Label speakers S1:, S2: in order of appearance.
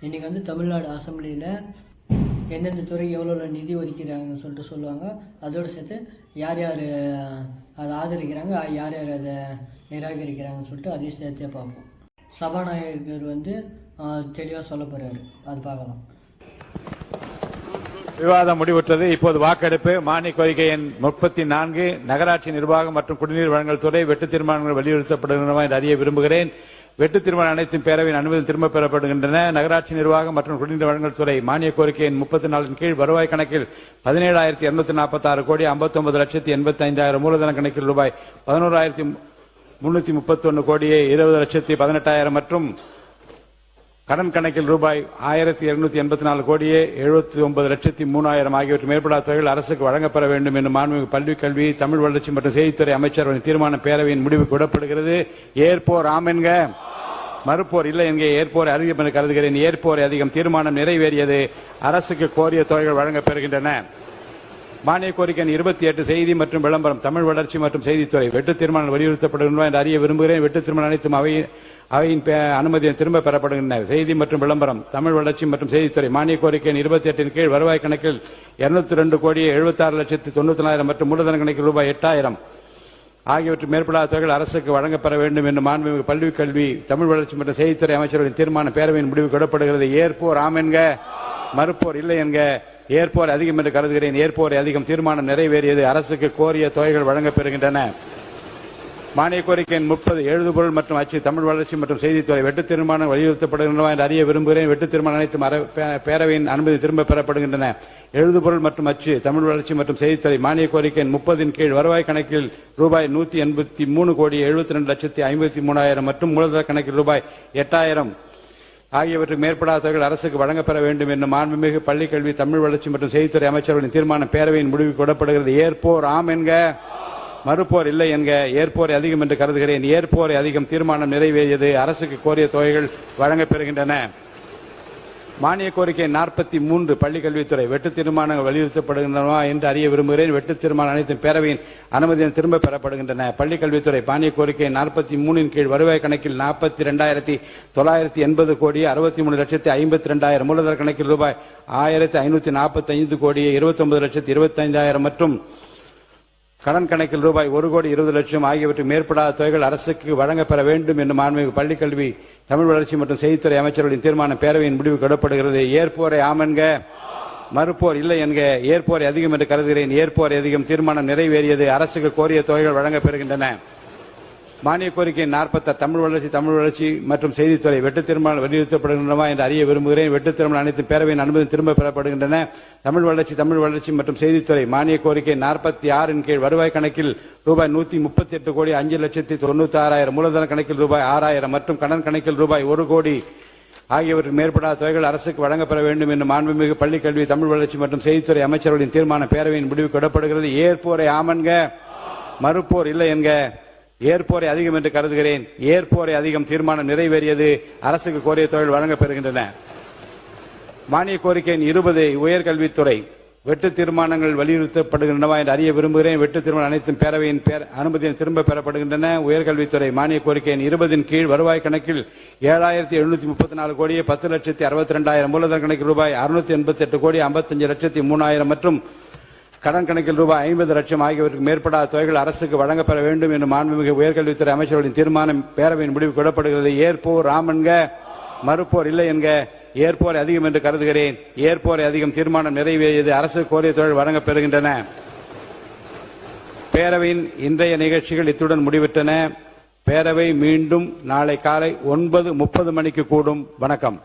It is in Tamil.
S1: இன்றைக்கி வந்து தமிழ்நாடு அசெம்பிளியில் எந்தெந்த துறை எவ்வளோ நிதி ஒதுக்கிறாங்கன்னு சொல்லிட்டு சொல்லுவாங்க. அதோடு சேர்த்து யார் யார் அதை ஆதரிக்கிறாங்க, யார் யார் அதை நிராகரிக்கிறாங்கன்னு சொல்லிட்டு அதையும் சேர்த்தே பார்ப்போம். சபாநாயகர் வந்து தெளிவாக சொல்ல போகிறாரு, அது பார்க்கலாம்.
S2: விவாதம் முடிவுற்றது. இப்போது வாக்கெடுப்பு. மானிய கோரிக்கை எண் 34 நகராட்சி நிர்வாகம் மற்றும் குடிநீர் வழங்கல் துறை வெட்டு தீர்மானங்கள் வலியுறுத்தப்படுகின்றன என்று அறிய விரும்புகிறேன். வெட்டு தீர்மானம் அனைத்தும் பேரவையின் அனுமதி திரும்ப பெறப்படுகின்றன. நகராட்சி நிர்வாகம் மற்றும் குடிநீர் வழங்கல் துறை மானிய கோரிக்கை எண் 34 கீழ் வருவாய் கணக்கில் 17,246 கோடி 59,85,000 மூலதன கணக்கில் ரூபாய் 11,331 கோடியே 20,18,000 மற்றும் கடன் கணக்கில் ரூபாய் 1,284 கோடியே 79,03,000 ஆகியவற்றை மேற்படாத தொகைகள் அரசுக்கு வழங்கப்பெற வேண்டும் என்று மாண்புமிகு பள்ளிக் கல்வி, தமிழ் வளர்ச்சி மற்றும் செய்தித்துறை அமைச்சர்களின் தீர்மானம் பேரவையின் முடிவுக்கு விடப்படுகிறது. ஏற்போர் ஆம் என்க, மறுப்போர் இல்லை என்க, ஏற்போர் அதிகம் என்று கருதுகிறேன். ஏற்போர் அதிகம். தீர்மானம் நிறைவேறியது. அரசுக்கு கோரிய தொகைகள் வழங்கப்பெறுகின்றன. மானிய கோரிக்கை 28 செய்தி மற்றும் விளம்பரம், தமிழ் வளர்ச்சி மற்றும் செய்தித்துறை வெட்டு தீர்மானம் வலியுறுத்தப்படுகின்றன என்று அறிய விரும்புகிறேன். வெட்டு தீர்மானம் அனைத்தும் அவையின் அனுமதியை திரும்ப பெறப்படுகின்றன. செய்தி மற்றும் விளம்பரம், தமிழ் வளர்ச்சி மற்றும் செய்தித்துறை மானிய கோரிக்கை 28 கீழ் வருவாய் கணக்கில் 202 கோடியே 76,94,000 மற்றும் மூலதன கணக்கில் ரூபாய் 8,000 ஆகியவற்றை மேற்படாத தொகைகள் அரசுக்கு வழங்கப்பெற வேண்டும் என்று மாண்புமிகு பள்ளிக் கல்வி, தமிழ் வளர்ச்சி மற்றும் செய்தித்துறை அமைச்சர்களின் தீர்மானம் பேரவையின் முடிவுக்கு விடப்படுகிறது. ஏற்போர் ஆம் என்க, மறுப்போர் இல்லை என்க, ஏற்போர் அதிகம் என்று கருதுகிறேன். ஏற்போர் அதிகம். தீர்மானம் நிறைவேறியது. அரசுக்கு கோரிய தொகைகள் வழங்கப்பெறுகின்றன. மானிய கோரிக்கை 30 எழுதுபொருள் மற்றும் அச்சு, தமிழ் வளர்ச்சி மற்றும் செய்தித்துறை வெட்டு தீர்மானம் வலியுறுத்தப்படுகின்றன என்று அறிய விரும்புகிறேன். வெட்டு தீர்மானம் அனைத்தும் பேரவையின் அனுமதி திரும்ப பெறப்படுகின்றன. எழுதுபொருள் மற்றும் அச்சு, தமிழ் வளர்ச்சி மற்றும் செய்தித்துறை மானிய கோரிக்கை 30 கீழ் வருவாய் கணக்கில் ரூபாய் 183 கோடி 72,53,000 மற்றும் மூலதன கணக்கில் ரூபாய் 8,000 ஆகியவற்றுக்கு மேற்படாத தொகைகள் அரசுக்கு வழங்கப்பெற வேண்டும் என்று மாண்புமிகு பள்ளிக் கல்வி, தமிழ் வளர்ச்சி மற்றும் செய்தித்துறை அமைச்சர்களின் தீர்மானம் பேரவையின் முடிவுக்கு விடப்படுகிறது. ஏற்போர் ஆம் என்க, மறுப்போர் இல்லை என்க, ஏற்போரை அதிகம் என்று கருதுகிறேன். ஏற்போரை அதிகம். தீர்மானம் நிறைவேறியது. அரசுக்கு கோரிய தொகைகள் வழங்கப்பெறுகின்றன. மானிய கோரிக்கை 43 பள்ளிக் கல்வித்துறை வெட்டு தீர்மானங்கள் வலியுறுத்தப்படுகின்றன என்று அறிய விரும்புகிறேன். வெட்டு தீர்மானம் அனைத்தும் பேரவையின் அனுமதியுடன் திரும்ப பெறப்படுகின்றன. பள்ளிக் கல்வித்துறை மானிய கோரிக்கை 43 கீழ் வருவாய் கணக்கில் 42,980 கோடி 63,52,000 மூலதன கணக்கில் ரூபாய் 1,545 கோடியே 29,25,000 மற்றும் கடன் கணக்கில் ரூபாய் 1 கோடி 20 லட்சம் ஆகியவற்றுக்கு மேற்படாத தொகைகள் அரசுக்கு வழங்கப்பெற வேண்டும் என்று மாண்புமிகு பள்ளிக் கல்வி, தமிழ் வளர்ச்சி மற்றும் செய்தித்துறை அமைச்சர்களின் தீர்மானம் பேரவையின் முடிவுக்கு விடப்படுகிறது. ஏற்போரை ஆம் என்க, மறுப்போர் இல்லை என்க, ஏற்போரை அதிகம் என்று கருதுகிறேன். ஏற்போரை அதிகம். தீர்மானம் நிறைவேறியது. அரசுக்கு கோரிய தொகைகள் வழங்கப்பெறுகின்றன. மானிய கோரிக்கை 40 தமிழ் வளர்ச்சி மற்றும் செய்தித்துறை வெட்டு தீர்மானம் வலியுறுத்தப்படுகின்றன என்று அறிய விரும்புகிறேன். வெட்டு தீர்மானம் அனைத்து பேரவையின் அனுமதி திரும்ப பெறப்படுகின்றன. தமிழ் வளர்ச்சி மற்றும் செய்தித்துறை மானிய கோரிக்கை 46 கீழ் வருவாய் கணக்கில் ரூபாய் 138 கோடி 5,96,000 மூலதன கணக்கில் ரூபாய் 6,000 மற்றும் கடன் கணக்கில் ரூபாய் 1 கோடி ஆகியவற்றுக்கு மேற்படாத தொகைகள் அரசுக்கு வழங்கப்பெற வேண்டும் என்று மாண்புமிகு பள்ளிக் கல்வி, தமிழ் வளர்ச்சி மற்றும் செய்தித்துறை அமைச்சர்களின் தீர்மானம் பேரவையின் முடிவுக்கு விடப்படுகிறது. ஏற்போரை ஆம் என்க, மறுப்போர் இல்லை என்க, ஏற்போரை அதிகம் என்று கருதுகிறேன். ஏற்போரை அதிகம். தீர்மானம் நிறைவேறியது. அரசுக்கு கோரிய தொகைகள் வழங்கப்பெறுகின்றன. மானிய கோரிக்கை 20 உயர்கல்வித்துறை வெட்டு தீர்மானங்கள் வலியுறுத்தப்படுகின்றன என்று அறிய விரும்புகிறேன். வெட்டு தீர்மானம் அனைத்தும் பேரவையின் அனுமதியை திரும்ப பெறப்படுகின்றன. உயர்கல்வித்துறை மானிய கோரிக்கை 20 கீழ் வருவாய் கணக்கில் 7,734 கோடியே 10,62,000 மூலதன கணக்கில் ரூபாய் 688 கோடி 55,03,000 மற்றும் கடன் கணக்கில் ரூபாய் 50 லட்சம் ஆகியவற்றுக்கு மேற்படாத தொகைகள் அரசுக்கு வழங்கப்பெற வேண்டும் என்று மாண்புமிகு உயர்கல்வித்துறை அமைச்சர்களின் தீர்மானம் பேரவையின் முடிவுக்கு விடப்படுகிறது. ஏற்போர் ஆம் என்க, மறுப்போர் இல்லை என்க, ஏற்போரை அதிகம் என்று கருதுகிறேன். ஏற்போரை அதிகம். தீர்மானம் நிறைவேறியது. அரசுக்கு கோரிய தொகைகள் வழங்கப்பெறுகின்றன. பேரவையின் இன்றைய நிகழ்ச்சிகள் இத்துடன் முடிவிட்டன. பேரவை மீண்டும் நாளை காலை 9:30 மணிக்கு கூடும். வணக்கம்.